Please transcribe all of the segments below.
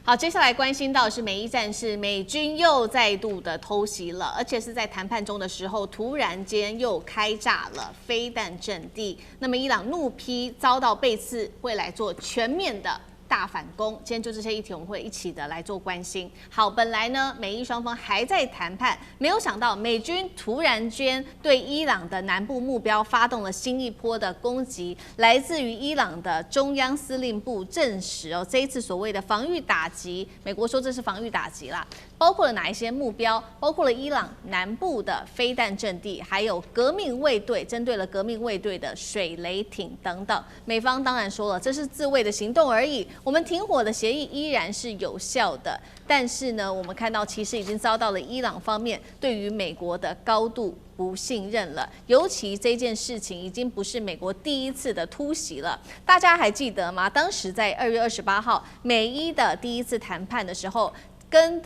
好，接下來關心到的是美伊戰事，美軍又再度的偷襲了，而且是在談判中的時候，突然間又開炸了飛彈陣地。那麼伊朗怒批遭到背刺，會來做全面的大反攻。今天就這些議題，我們會一起的來做關心。好，本來呢，美伊雙方還在談判，沒有想到美軍突然間對伊朗的南部目標發動了新一波的攻擊。來自於伊朗的中央司令部證實哦，這一次所謂的防禦打擊，美國說這是防禦打擊啦，包括了哪一些目標？包括了伊朗南部的飛彈陣地，還有革命衛隊，針對了革命衛隊的水雷艇等等。美方當然說了，這是自衛的行動而已。我們停火的協議依然是有效的，但是呢，我們看到其實已經遭到了伊朗方面對於美國的高度不信任了。尤其這件事情已經不是美國第一次的突襲了，大家還記得嗎？當時在2月28號美伊的第一次談判的時候，跟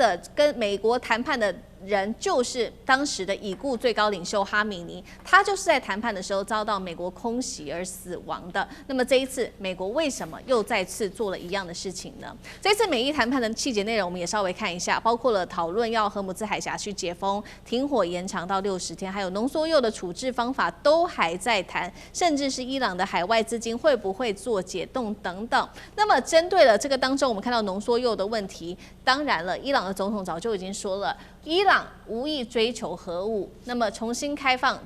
美國談判的人就是當時的已故最高領袖哈米尼，他就是在談判的時候遭到美國空襲而死亡的。那麼這一次，美國為什麼又再次做了一樣的事情呢？這次美伊談判的細節內容，我們也稍微看一下，包括了討論要荷姆茲海峽區解封、停火延長到60天，還有濃縮鈾的處置方法都還在談，甚至是伊朗的海外資金會不會做解凍等等。那麼針對了這個當中，我們看到濃縮鈾的問題，當然了，伊朗的總統早就已經說了，伊朗無意追求核武，那麼重新開放，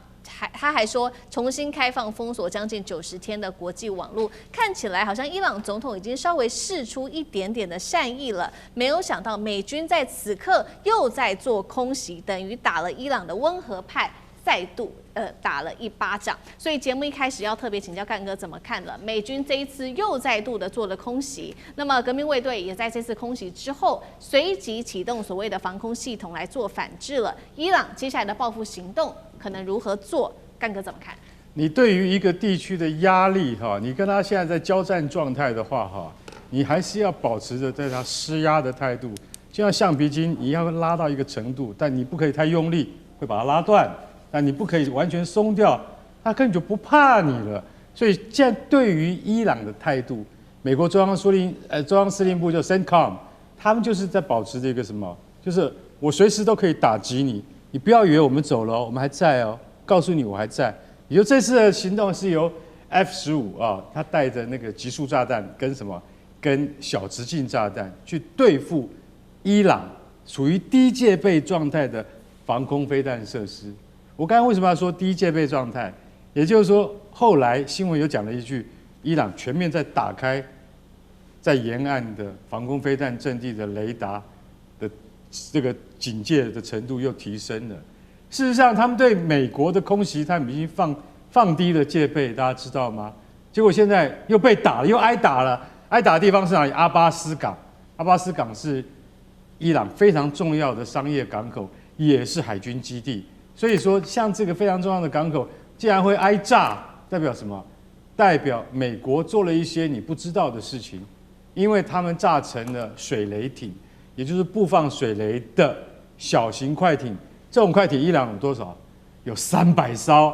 他還說重新開放封鎖將近90天的國際網絡，看起來好像伊朗總統已經稍微釋出一點點的善意了。沒有想到美軍在此刻又在做空襲，等於打了伊朗的溫和派再度打了一巴掌。所以節目一開始要特別請教幹哥怎麼看了美軍這一次又再度的做了空襲，那麼革命衛隊也在這次空襲之後隨即啟動所謂的防空系統來做反制了。伊朗接下來的報復行動可能如何做？幹哥怎麼看？你對於一個地區的壓力哈，你跟他現在在交戰狀態的話哈，你還是要保持着對他施壓的態度，就像橡皮筋，你要拉到一個程度，但你不可以太用力，會把它拉斷。但你不可以完全鬆掉，他根本就不怕你了。所以现在对于伊朗的態度，美國中央司令部就 CENTCOM， 他們就是在保持這個什麼，就是我隨時都可以打擊你，你不要以為我們走了，我們還在哦，告訴你我還在。也就這次的行動是由 F-15啊，他帶着那個集束炸彈跟小直徑炸彈去對付伊朗處於低戒備狀態的防空飛彈設施。我剛才為什麼要說低戒備狀態？也就是說，後來新聞有講了一句，伊朗全面在打開在沿岸的防空飛彈陣地的雷達的這個警戒的程度又提升了。事實上，他們對美國的空襲，他們已經放低了戒備，大家知道嗎？結果現在又被打了，又挨打了。挨打的地方是哪裡？阿巴斯港。阿巴斯港是伊朗非常重要的商業港口，也是海軍基地。所以說，像這個非常重要的港口，既然會挨炸，代表什麼？代表美國做了一些你不知道的事情，因為他們炸成了水雷艇，也就是布放水雷的小型快艇。這種快艇伊朗有多少？有300艘，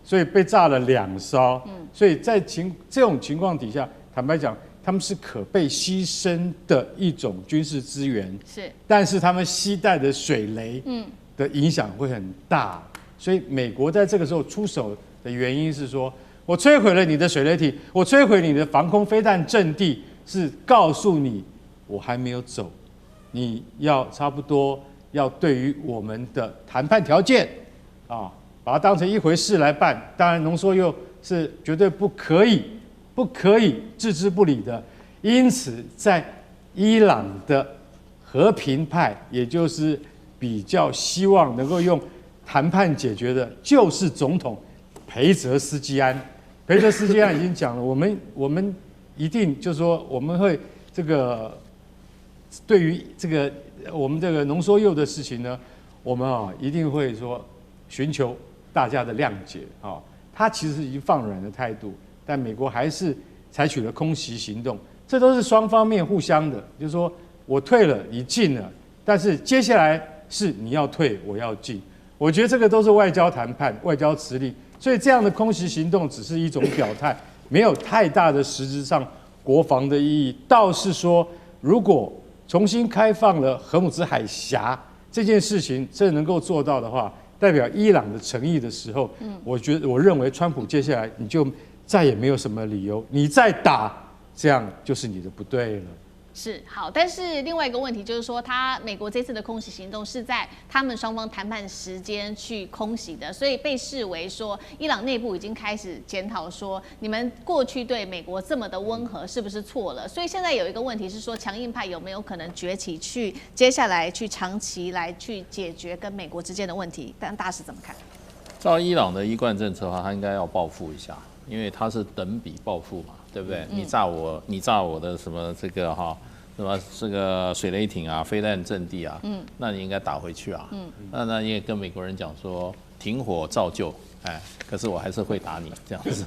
所以被炸了2艘，所以在這種情況底下，坦白講，他们是可被犧牲的一種軍事資源，是，但是他們攜帶的水雷，的影響會很大，所以美國在這個時候出手的原因是說，我摧毀了你的水雷艇，我摧毀你的防空飛彈陣地，是告訴你我還沒有走，你要差不多要對於我們的談判條件啊，把它當成一回事來辦。當然濃縮鈾是絕對不可以置之不理的。因此，在伊朗的和平派，也就是比較希望能夠用談判解決的，就是總統裴澤斯基安。裴澤斯基安已經講了，我們一定就是說，我們會這個對於這個我們這個濃縮鈾的事情呢，我們一定會說尋求大家的諒解啊。他其實是已經放軟的態度，但美國還是採取了空襲行動，這都是雙方面互相的，就是說我退了，你進了，但是接下來是你要退，我要進。我覺得這個都是外交談判、外交辭令，所以這樣的空襲行動只是一種表態，沒有太大的實質上國防的意義。倒是說，如果重新開放了荷姆茲海峽這件事情，這能夠做到的話，代表伊朗的誠意的時候，我認為川普接下來你就再也沒有什麼理由，你再打，這樣就是你的不對了。是好，但是另外一個問題就是說，美國這次的空袭行動是在他們雙方談判時間去空襲的，所以被視為說，伊朗內部已經開始檢討說，你們過去對美國這麼的溫和是不是錯了？所以現在有一個問題是說，強硬派有沒有可能崛起，去接下來去長期來去解決跟美國之間的問題？但大使怎麼看？照伊朗的一貫政策的話，他应該要報復一下，因為他是等比報復嘛。對不对？你炸我的什麼這個什么这個水雷艇啊、飛彈陣地啊，那你應該打回去啊。那你也跟美國人講說停火照舊，可是我還是會打你這樣子。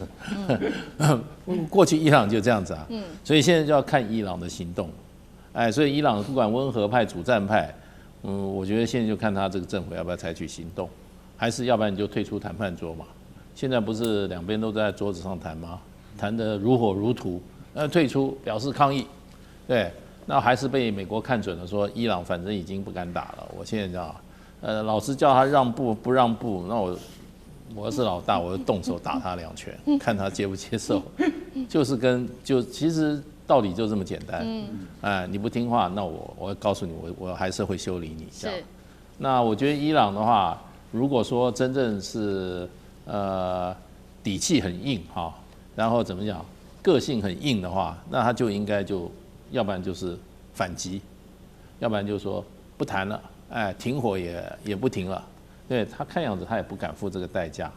過去伊朗就這樣子啊，所以現在就要看伊朗的行動。所以伊朗不管溫和派、主戰派，我覺得現在就看他這個政府要不要採取行動，還是要不然你就退出談判桌嘛。現在不是兩邊都在桌子上談嗎？談得如火如荼，退出表示抗議，對，那還是被美國看準了，說伊朗反正已經不敢打了。我現在知道，老是叫他讓步不讓步，那我是老大，我就動手打他2拳，看他接不接受。其實道理就這麼簡單。你不聽話，那我告訴你，我還是會修理你。這樣。那我覺得伊朗的話，如果說真正是底氣很硬哈。然後怎麼講，個性很硬的話，那他就應該要不然就是反擊，要不然就是說不談了，停火也不停了。對，他看樣子他也不敢付這個代價。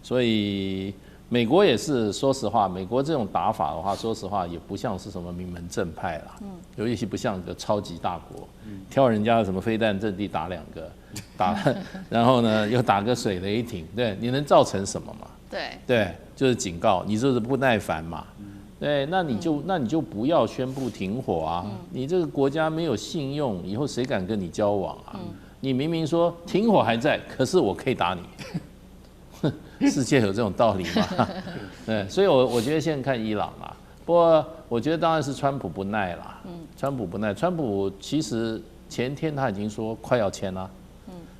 所以美國也是，說實話，美國這種打法的話，說實話也不像是什麼名門正派啦，尤其不像個超級大國，挑人家的什麼飛彈陣地打2個，然後呢又打個水雷艇，對，你能造成什麼嘛？對，就是警告你，就是不耐煩嘛。對，那你就不要宣布停火啊！你這個國家沒有信用，以後誰敢跟你交往啊？你明明說停火還在，可是我可以打你，世界有這種道理嗎？對，所以我覺得現在看伊朗啦，不過我覺得當然是川普不耐啦。川普不耐，川普其實前天他已經說快要簽了，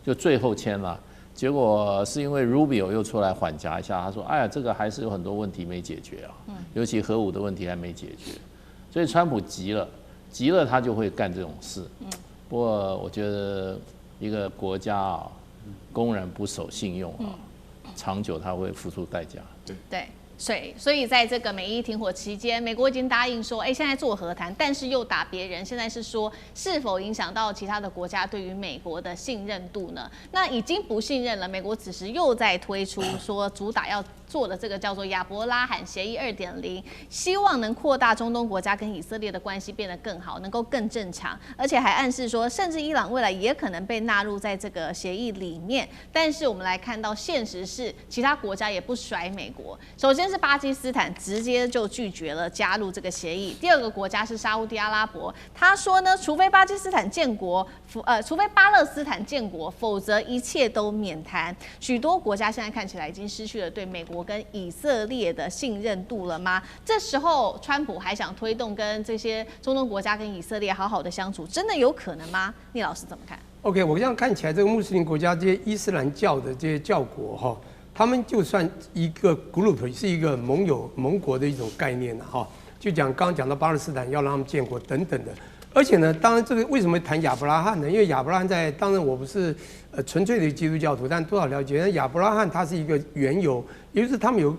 就最後簽了。結果是因為 Rubio 又出來緩頰一下，他說：“哎呀，這個還是有很多問題沒解決啊，尤其核武的問題還沒解決。”所以川普急了他就會幹這種事。不過我覺得一個國家啊，公然不守信用啊，長久他會付出代價。對。所以在這個美伊停火期間，美國已經答應說，現在做和談，但是又打別人。現在是說，是否影響到其他的國家對於美國的信任度呢？那已經不信任了，美國此時又在推出說，主打要做的這個叫做亞伯拉罕協議2.0，希望能擴大中東國家跟以色列的關係變得更好，能夠更正常，而且還暗示說，甚至伊朗未來也可能被納入在這個協議裡面。但是我們來看到現實是，其他國家也不甩美國。首先是巴基斯坦直接就拒絕了加入這個協議。第二個國家是沙烏地阿拉伯，他說呢，除非巴勒斯坦建國，否則一切都免談。許多國家現在看起來已經失去了對美國跟以色列的信任度了嗎？這時候川普還想推動跟這些中東國家跟以色列好好的相處，真的有可能嗎？聶老師怎麼看 ？OK， 我這樣看起來，這個穆斯林國家這些伊斯蘭教的這些教國哈，他們就算一個 group 是一個盟國的一種概念了哈。就剛剛講到巴勒斯坦要讓他們建國等等的。而且呢，當然這個為什麼談亞伯拉罕呢？因為亞伯拉罕當然我不是純粹的基督教徒，但多少了解，亞伯拉罕他是一個緣由，也就是他們有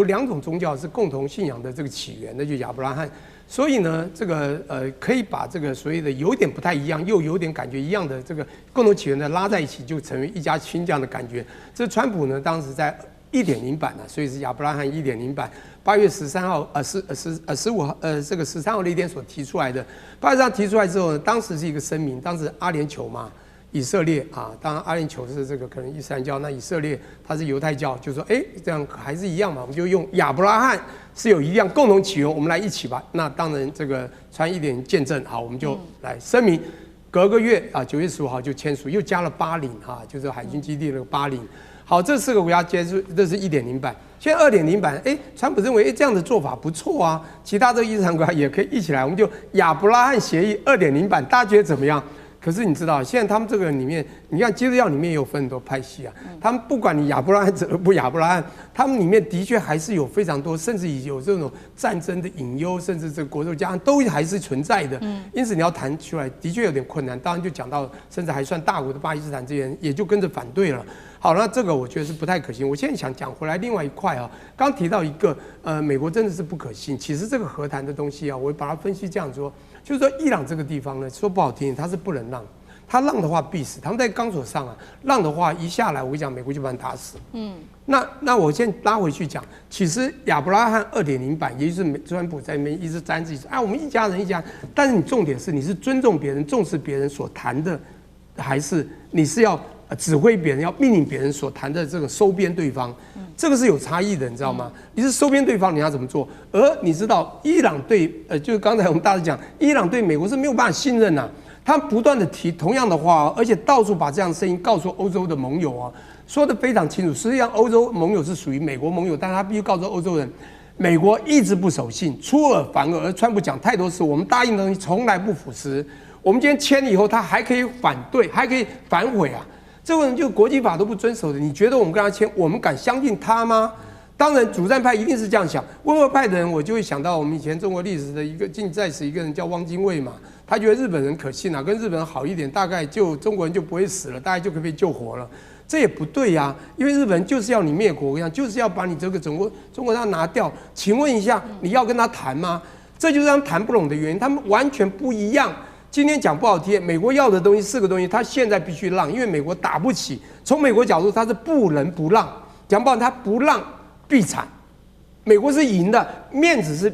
2種宗教是共同信仰的這個起源，那就是亞伯拉罕。所以呢，這個可以把這個所謂的有點不太一樣，又有點感覺一樣的這個共同起源的拉在一起，就成為一家親這樣的感覺。這川普呢，當時在1.0版呢，所以是亞伯拉罕1.0版。8月13號15號這個13號那天所提出來的。8月上提出來之後呢，當時是一個聲明，當時阿聯酋嘛，以色列啊，當然阿聯酋是這個可能伊斯蘭教，那以色列它是猶太教，就說這樣還是一樣嘛，我們就用亞伯拉罕是有一樣共同起源，我們來一起吧。那當然這個傳1.0見證，好，我們就來聲明，隔個月啊9月15號就簽署，又加了巴林哈，就是海軍基地那個巴林。好，這4個國家結束，這是1.0版。現在2.0版，川普認為這樣的做法不錯啊，其他這個伊斯蘭國家也可以一起來，我們就亞伯拉罕協議2.0版，大家覺得怎麼樣？可是你知道，現在他們這個裡面，你看基督教裡面也有分很多派系啊。他們不管你亞伯拉罕者不亞伯拉罕，他們裡面的確還是有非常多，甚至有這種戰爭的隱憂，甚至這個國仇家恨都還是存在的。因此你要談出來，的確有點困難。當然就講到，甚至還算大國的巴基斯坦這些人也就跟着反對了。好，那這個我覺得是不太可行。我現在想講回來另外一塊啊，剛提到一個美國真的是不可信。其實這個和談的東西啊，我把它分析這樣說。就是說，伊朗這個地方呢，說不好聽，它是不能讓，它讓的話必死。他們在鋼索上啊，讓的話一下來，我跟你講，美國就把你打死。那我先拉回去講，其實亞伯拉罕2.0版，也就是川普在那邊一直沾自己說，我們一家人一家人。但是你重點是，你是尊重別人、重視別人所談的，還是你是要指揮別人、要命令別人所談的這個收編對方？這個是有差異的，你知道嗎？你是收編對方，你要怎麼做？而你知道，伊朗對就是剛才我們大家講，伊朗對美國是沒有辦法信任吶。他不斷的提同樣的話，而且到處把這樣的聲音告訴歐洲的盟友啊，說得非常清楚。實際上，歐洲盟友是屬於美國盟友，但是他必須告訴歐洲人，美國一直不守信，出爾反爾。而川普講太多次，我們答應的東西從來不符實。我們今天簽了以後，他還可以反對，還可以反悔啊。這個人就國際法都不遵守的，你覺得我們跟他簽，我們敢相信他嗎？當然，主戰派一定是這樣想。溫和派的人，我就會想到我們以前中國歷史的一個近在史一個人叫汪精衛嘛，他覺得日本人可信啊，跟日本人好一點，大概就中國人就不會死了，大概就可以被救活了。這也不對呀，因為日本人就是要你滅國一樣，就是要把你這個中國人拿掉。請問一下，你要跟他談嗎？這就是他們談不攏的原因，他們完全不一樣。今天講不好聽，美國要的東西4個東西，他現在必須讓，因為美國打不起。從美國角度，他是不能不讓。講不好，他不讓必慘。美國是贏的，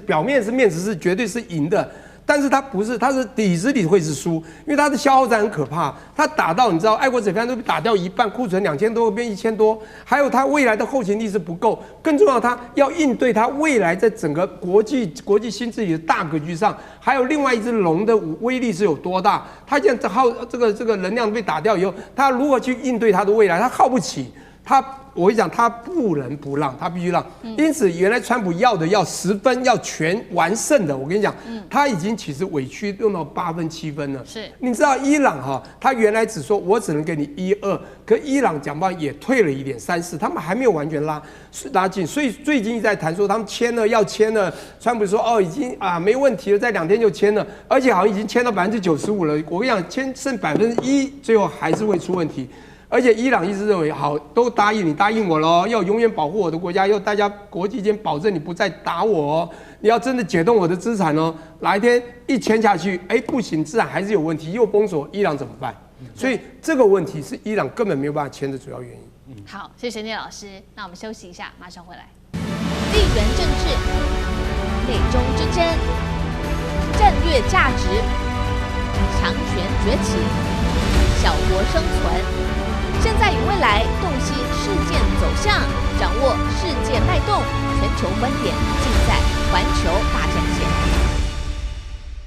表面是面子是絕對是贏的，但是他不是，他是底子裡會是輸，因為他的消耗戰很可怕。他打到你知道，愛國者飛弹都被打掉一半，庫存2000多變1000多，還有他未來的後勤力是不夠。更重要，他要應對他未來在整個国際新治理的大格局上，還有另外一隻龍的威力是有多大？他現在这個能量被打掉以後，他如何去應對他的未來？他耗不起。我跟你講，他不能不讓，他必須讓。因此，原來川普要的要10分，要全完勝的。我跟你講，他已經其實委屈用到8分7分了。是，你知道伊朗哈，他原來只說我只能給你1、2，可伊朗講話也退了一點3、4，他們還沒有完全拉近。所以最近一直在談說他們簽了，要簽了。川普說已經沒問題了，在2天就簽了，而且好像已經簽到95%了。我跟你講，簽剩1%，最後還是會出問題。而且伊朗一直認為，好，都答應你，答應我咯，要永遠保護我的國家，要大家國際間保證你不再打我哦，你要真的解凍我的資產哦，哪一天一簽下去，不行，資產還是有問題，又封鎖，伊朗怎麼辦？所以這個問題是伊朗根本沒有辦法簽的主要原因。好，謝謝聶老師，那我們休息一下，馬上回來。地緣政治、美中之爭、戰略價值、強權崛起、小國生存。現在與未來，洞悉事件走向，掌握世界脈動，全球觀點，盡在環球大戰線。